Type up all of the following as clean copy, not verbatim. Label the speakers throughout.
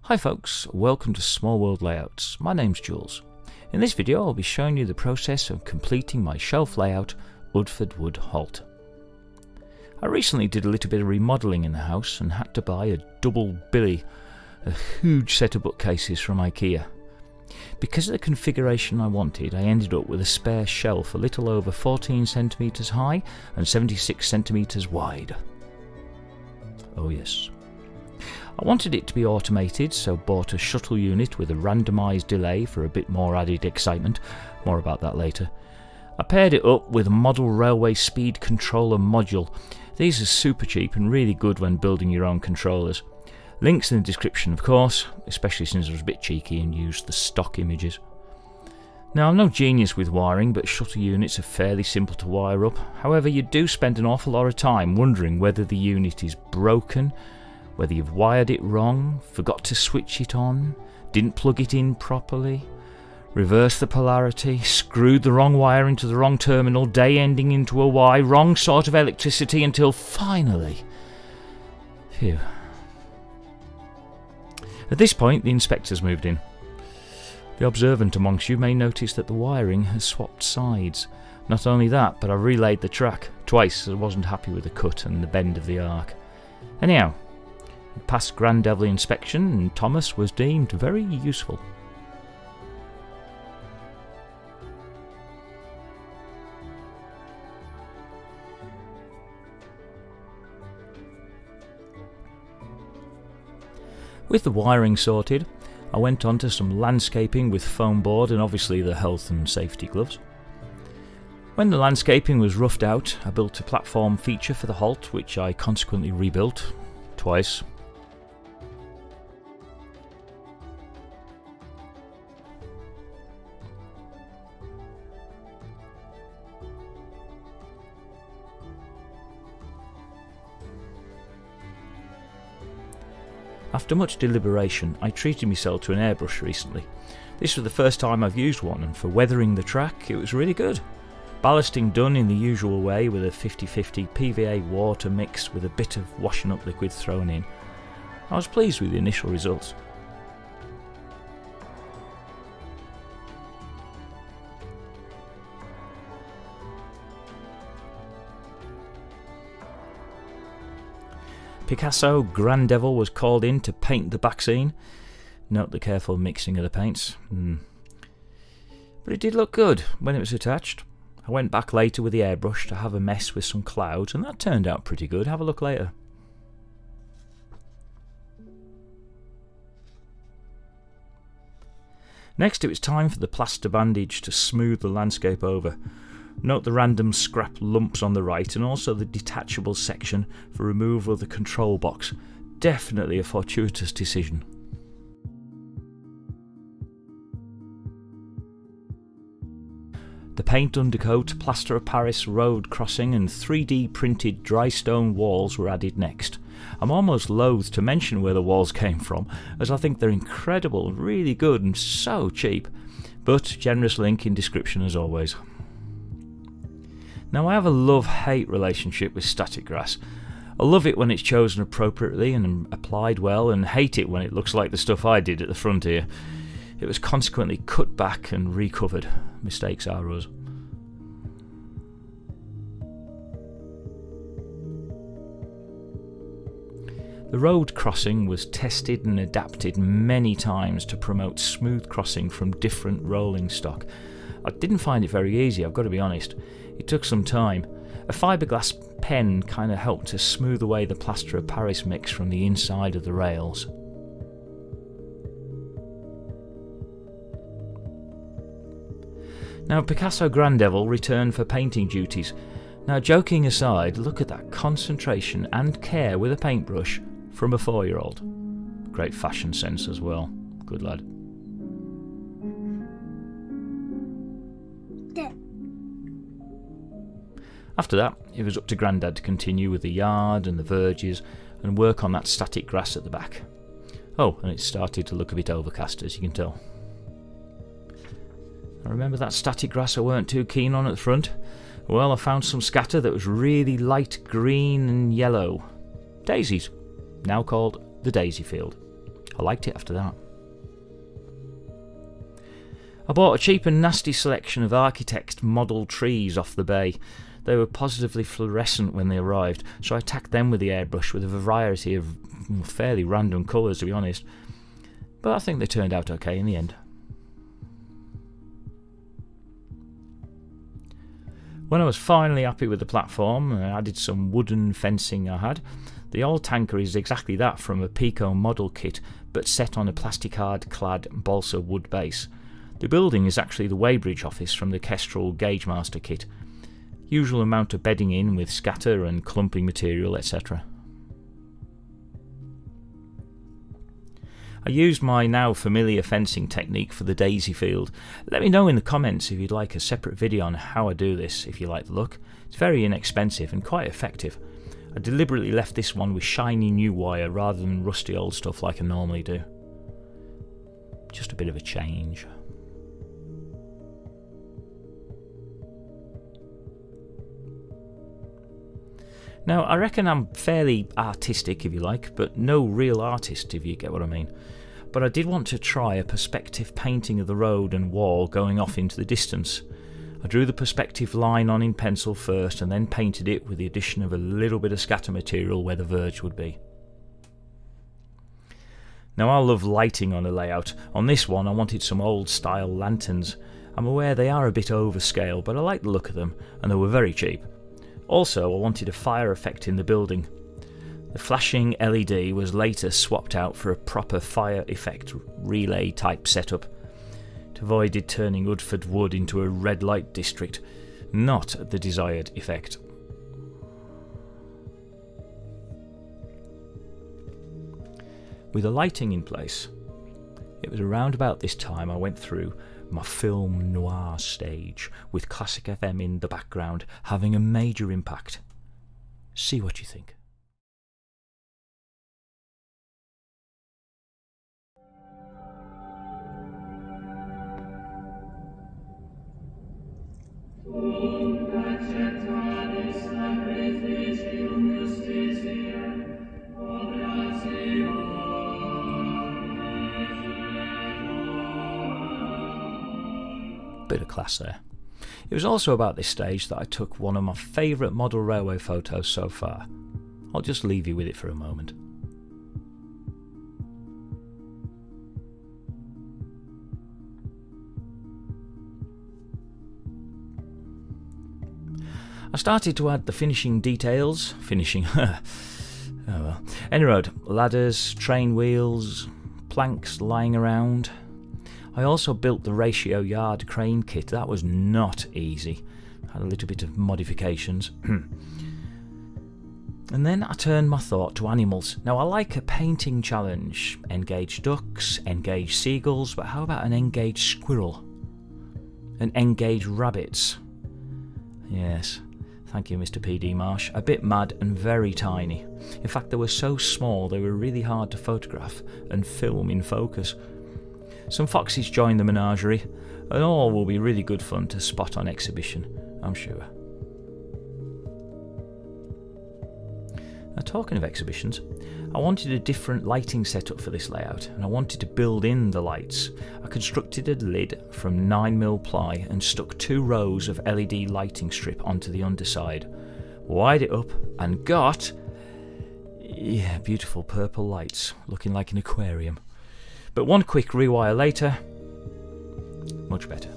Speaker 1: Hi folks, welcome to Small World Layouts. My name's Jules. In this video I'll be showing you the process of completing my shelf layout, Udford Wood Halt. I recently did a little bit of remodelling in the house and had to buy a double billy, a huge set of bookcases from IKEA. Because of the configuration I wanted, I ended up with a spare shelf a little over 14 centimetres high and 76 centimetres wide. Oh yes. I wanted it to be automated, so bought a shuttle unit with a randomised delay for a bit more added excitement. More about that later. I paired it up with a model railway speed controller module. These are super cheap and really good when building your own controllers. Links in the description of course, especially since I was a bit cheeky and used the stock images. Now I'm no genius with wiring, but shuttle units are fairly simple to wire up. However, you do spend an awful lot of time wondering whether the unit is broken, whether you've wired it wrong, forgot to switch it on, didn't plug it in properly, reversed the polarity, screwed the wrong wire into the wrong terminal, day ending into a Y, wrong sort of electricity until finally... Phew. At this point the inspectors moved in. The observant amongst you may notice that the wiring has swapped sides. Not only that, but I relayed the track twice as I wasn't happy with the cut and the bend of the arc. Anyhow, it passed Grand Devil inspection and Thomas was deemed very useful. With the wiring sorted, I went on to some landscaping with foam board and obviously the health and safety gloves. When the landscaping was roughed out, I built a platform feature for the halt, which I consequently rebuilt twice. After much deliberation, I treated myself to an airbrush recently. This was the first time I've used one, and for weathering the track it was really good. Ballasting done in the usual way with a 50-50 PVA water mix with a bit of washing up liquid thrown in. I was pleased with the initial results. Picasso Grand Devil was called in to paint the back scene. Note the careful mixing of the paints. But it did look good when it was attached. I went back later with the airbrush to have a mess with some clouds and that turned out pretty good. Have a look later. Next it was time for the plaster bandage to smooth the landscape over. Note the random scrap lumps on the right and also the detachable section for removal of the control box. Definitely a fortuitous decision. The paint undercoat, plaster of Paris road crossing and 3D printed dry stone walls were added next. I'm almost loath to mention where the walls came from, as I think they're incredible, really good and so cheap, but generous link in description as always. Now I have a love-hate relationship with static grass. I love it when it's chosen appropriately and applied well, and hate it when it looks like the stuff I did at the front here. It was consequently cut back and recovered. Mistakes are us. The road crossing was tested and adapted many times to promote smooth crossing from different rolling stock. I didn't find it very easy, I've got to be honest. It took some time. A fiberglass pen kind of helped to smooth away the plaster of Paris mix from the inside of the rails. Now Picasso Grand Devil returned for painting duties. Now joking aside, look at that concentration and care with a paintbrush from a 4-year-old. Great fashion sense as well. Good lad. After that, it was up to Grandad to continue with the yard and the verges and work on that static grass at the back. Oh, and it started to look a bit overcast, as you can tell. I remember that static grass I weren't too keen on at the front. Well, I found some scatter that was really light green and yellow. Daisies, now called the daisy field. I liked it after that. I bought a cheap and nasty selection of Architect's model trees off the bay. They were positively fluorescent when they arrived, so I attacked them with the airbrush with a variety of fairly random colours, to be honest. But I think they turned out okay in the end. When I was finally happy with the platform, I added some wooden fencing I had. The old tanker is exactly that from a Pico model kit, but set on a plasticard-clad balsa wood base. The building is actually the weighbridge office from the Kestrel Gaugemaster kit. Usual amount of bedding in with scatter and clumping material, etc. I used my now familiar fencing technique for the daisy field. Let me know in the comments if you'd like a separate video on how I do this, if you like the look. It's very inexpensive and quite effective. I deliberately left this one with shiny new wire rather than rusty old stuff like I normally do. Just a bit of a change. Now, I reckon I'm fairly artistic, if you like, but no real artist, if you get what I mean. But I did want to try a perspective painting of the road and wall going off into the distance. I drew the perspective line on in pencil first and then painted it with the addition of a little bit of scatter material where the verge would be. Now, I love lighting on a layout. On this one I wanted some old style lanterns. I'm aware they are a bit overscale, but I like the look of them and they were very cheap. Also, I wanted a fire effect in the building. The flashing LED was later swapped out for a proper fire effect relay type setup. It avoided turning Udford Wood into a red light district, not the desired effect. With the lighting in place, it was around about this time I went through my film noir stage, with Classic FM in the background having a major impact. See what you think. Bit of class there. It was also about this stage that I took one of my favourite model railway photos so far. I'll just leave you with it for a moment. I started to add the finishing details. Oh well. Any road, ladders, train wheels, planks lying around. I also built the ratio yard crane kit. That was not easy. Had a little bit of modifications. And then I turned my thought to animals. Now, I like a painting challenge. Engage ducks, engage seagulls, but how about an engaged squirrel? An engaged rabbits? Yes, thank you, Mr. P.D. Marsh. A bit mad and very tiny. In fact, they were so small they were really hard to photograph and film in focus. Some foxes joined the menagerie, and all will be really good fun to spot on exhibition, I'm sure. Now, talking of exhibitions, I wanted a different lighting setup for this layout, and I wanted to build in the lights. I constructed a lid from 9mm ply and stuck 2 rows of LED lighting strip onto the underside, wired it up, and got, yeah, beautiful purple lights, looking like an aquarium. But one quick rewire later, much better.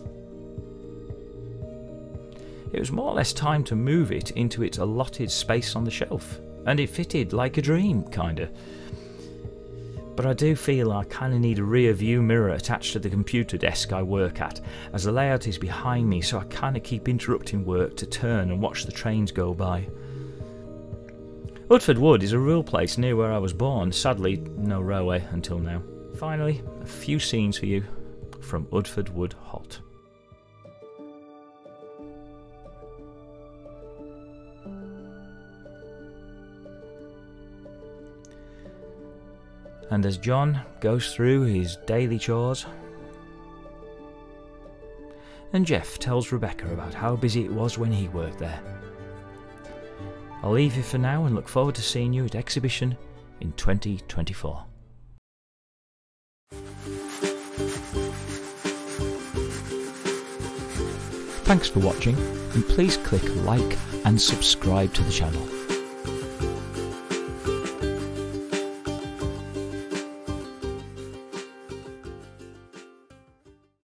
Speaker 1: It was more or less time to move it into its allotted space on the shelf, and it fitted like a dream, kinda. But I do feel I kinda need a rear view mirror attached to the computer desk I work at, as the layout is behind me, so I kinda keep interrupting work to turn and watch the trains go by. Udford Wood is a real place near where I was born. Sadly, no railway until now. Finally, a few scenes for you from Udford Wood Halt. And as John goes through his daily chores, and Jeff tells Rebecca about how busy it was when he worked there. I'll leave you for now and look forward to seeing you at exhibition in 2024. Thanks for watching, and please click like and subscribe to the channel.